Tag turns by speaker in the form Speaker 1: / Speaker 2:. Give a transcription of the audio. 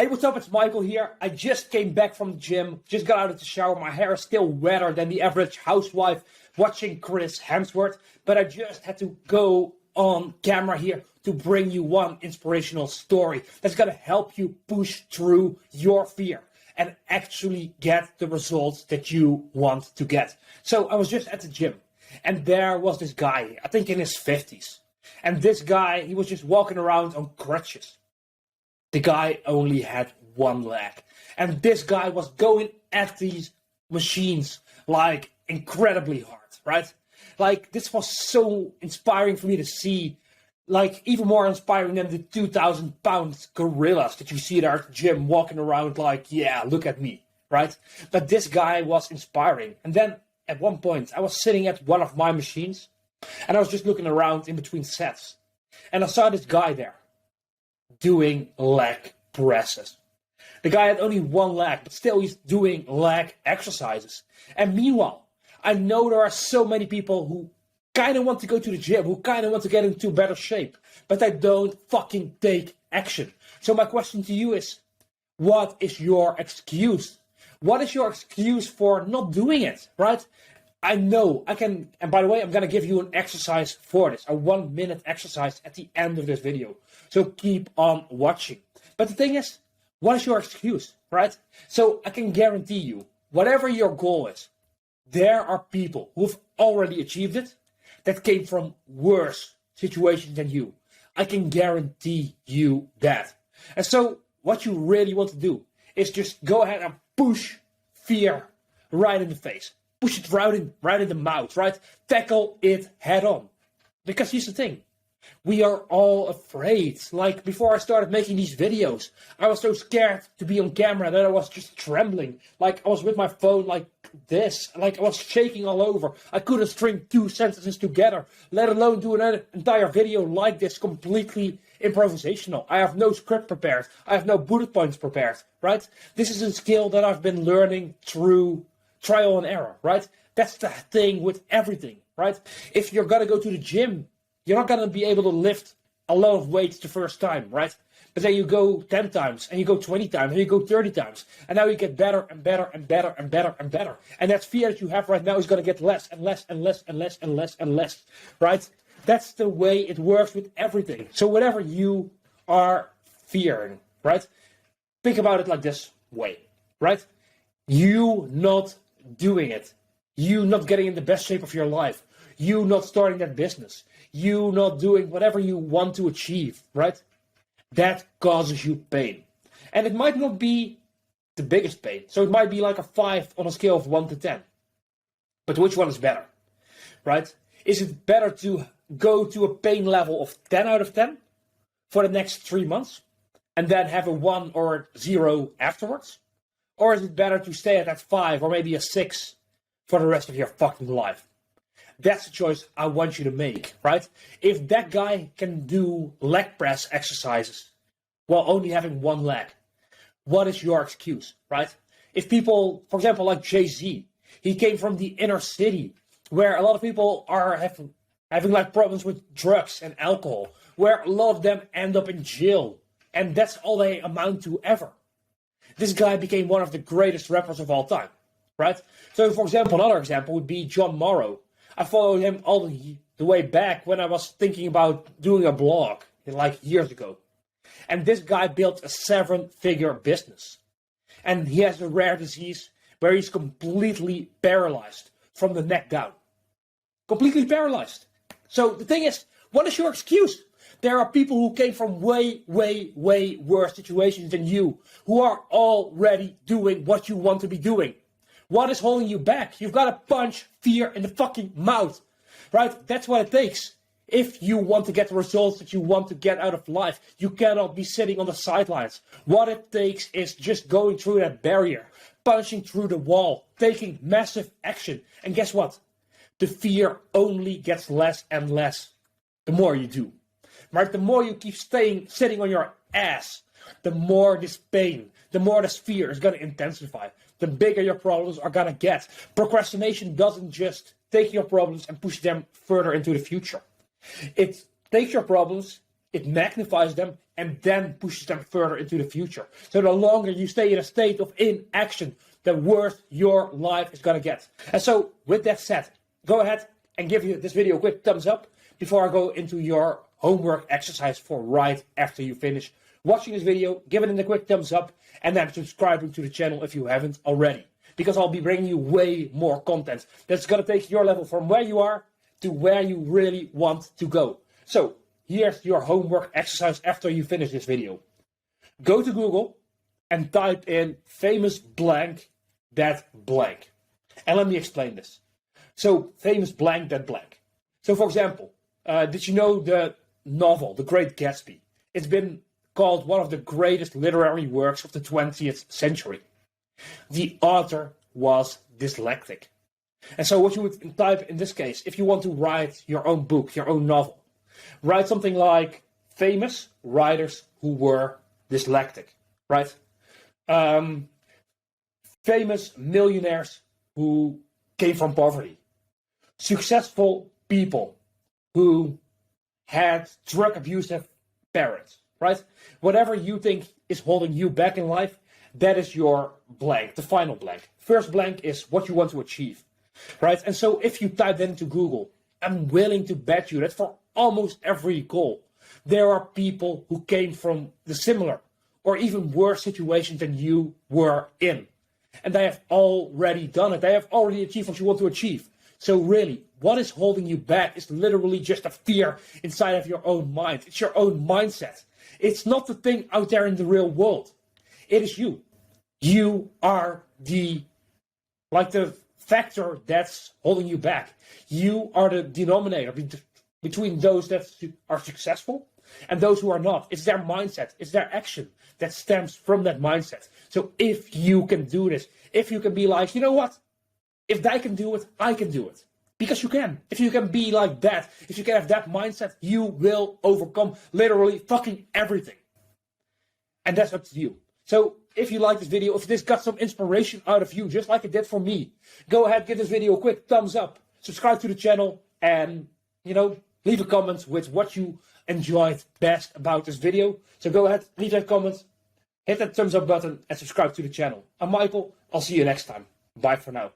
Speaker 1: Hey, what's up? It's Michael here. I just came back from the gym, just got out of the shower. My hair is still wetter than the average housewife watching Chris Hemsworth, but I just had to go on camera here to bring you one inspirational story that's gonna help you push through your fear and actually get the results that you want to get. So I was just at the gym, and there was this guy, I think in his 50s. And this guy, he was just walking around on crutches. The guy only had one leg. And this guy was going at these machines like incredibly hard, right? Like, this was so inspiring for me to see, like even more inspiring than the 2,000-pound gorillas that you see at our gym walking around like, yeah, look at me, right? But this guy was inspiring. And then at one point, I was sitting at one of my machines and I was just looking around in between sets. And I saw this guy there doing leg presses. The guy had only one leg, but still he's doing leg exercises. And meanwhile, I know there are so many people who kind of want to go to the gym, who kind of want to get into better shape, but they don't fucking take action. So my question to you is, what is your excuse? What is your excuse for not doing it, right? I know I can, and by the way, I'm going to give you an exercise for this, a 1-minute exercise at the end of this video. So keep on watching. But the thing is, what is your excuse, right? So I can guarantee you, whatever your goal is, there are people who've already achieved it that came from worse situations than you. I can guarantee you that. And so what you really want to do is just go ahead and push fear right in the face. Push it right in the mouth, right? Tackle it head on. Because here's the thing. We are all afraid. Like, before I started making these videos, I was so scared to be on camera that I was just trembling. Like, I was with my phone like this. Like, I was shaking all over. I couldn't string 2 sentences together, let alone do an entire video like this, completely improvisational. I have no script prepared. I have no bullet points prepared, right? This is a skill that I've been learning through trial and error, right? That's the thing with everything, right? If you're gonna go to the gym, you're not gonna be able to lift a lot of weights the first time, right? But then you go 10 times, and you go 20 times, and you go 30 times, and now you get better and better and better and better and better. And that fear that you have right now is gonna get less and less and less and less and less and less, right? That's the way it works with everything. So whatever you are fearing, right? Think about it like this way, right? You not doing it, you not getting in the best shape of your life, you not starting that business, you not doing whatever you want to achieve, right? That causes you pain. And it might not be the biggest pain. So it might be like a 5 on a scale of 1 to 10. But which one is better, right? Is it better to go to a pain level of 10 out of 10 for the next 3 months and then have a 1 or 0 afterwards? Or is it better to stay at that 5 or maybe a 6 for the rest of your fucking life? That's the choice I want you to make, right? If that guy can do leg press exercises while only having one leg, what is your excuse, right? If people, for example, like Jay-Z, he came from the inner city where a lot of people are having like problems with drugs and alcohol, where a lot of them end up in jail, and that's all they amount to ever. This guy became one of the greatest rappers of all time, right? So, for example, another example would be John Morrow. I followed him all the way back when I was thinking about doing a blog, like years ago. And this guy built a 7-figure business. And he has a rare disease where he's completely paralyzed from the neck down. Completely paralyzed. So the thing is, what is your excuse? There are people who came from way, way, way worse situations than you, who are already doing what you want to be doing. What is holding you back? You've got to punch fear in the fucking mouth, right? That's what it takes. If you want to get the results that you want to get out of life, you cannot be sitting on the sidelines. What it takes is just going through that barrier, punching through the wall, taking massive action. And guess what? The fear only gets less and less the more you do. Right? The more you keep sitting on your ass, the more this pain, the more this fear is going to intensify. The bigger your problems are going to get. Procrastination doesn't just take your problems and push them further into the future. It takes your problems, it magnifies them, and then pushes them further into the future. So the longer you stay in a state of inaction, the worse your life is going to get. And so with that said, go ahead and give this video a quick thumbs up before I go into your homework exercise for right after you finish watching this video. Give it a quick thumbs up and then subscribing to the channel if you haven't already, because I'll be bringing you way more content that's going to take your level from where you are to where you really want to go. So here's your homework exercise after you finish this video. Go to Google and type in famous blank that blank. And let me explain this. So famous blank that blank. So for example, did you know the novel, The Great Gatsby? It's been called one of the greatest literary works of the 20th century. The author was dyslexic. And so what you would type in this case, if you want to write your own book, your own novel, write something like famous writers who were dyslexic, right? Famous millionaires who came from poverty. Successful people who had drug abusive parents, right? Whatever you think is holding you back in life, that is your blank, the final blank. First blank is what you want to achieve, right? And so if you type that into Google, I'm willing to bet you that for almost every goal, there are people who came from the similar or even worse situation than you were in. And they have already done it. They have already achieved what you want to achieve. So really, what is holding you back is literally just a fear inside of your own mind. It's your own mindset. It's not the thing out there in the real world. It is you. You are the factor that's holding you back. You are the denominator between those that are successful and those who are not. It's their mindset. It's their action that stems from that mindset. So if you can do this, if you can be like, you know what? If they can do it, I can do it. Because you can. If you can be like that, if you can have that mindset, you will overcome literally fucking everything. And that's up to you. So if you like this video, if this got some inspiration out of you, just like it did for me, go ahead, give this video a quick thumbs up, subscribe to the channel, and, leave a comment with what you enjoyed best about this video. So go ahead, leave that comment, hit that thumbs up button, and subscribe to the channel. I'm Michael. I'll see you next time. Bye for now.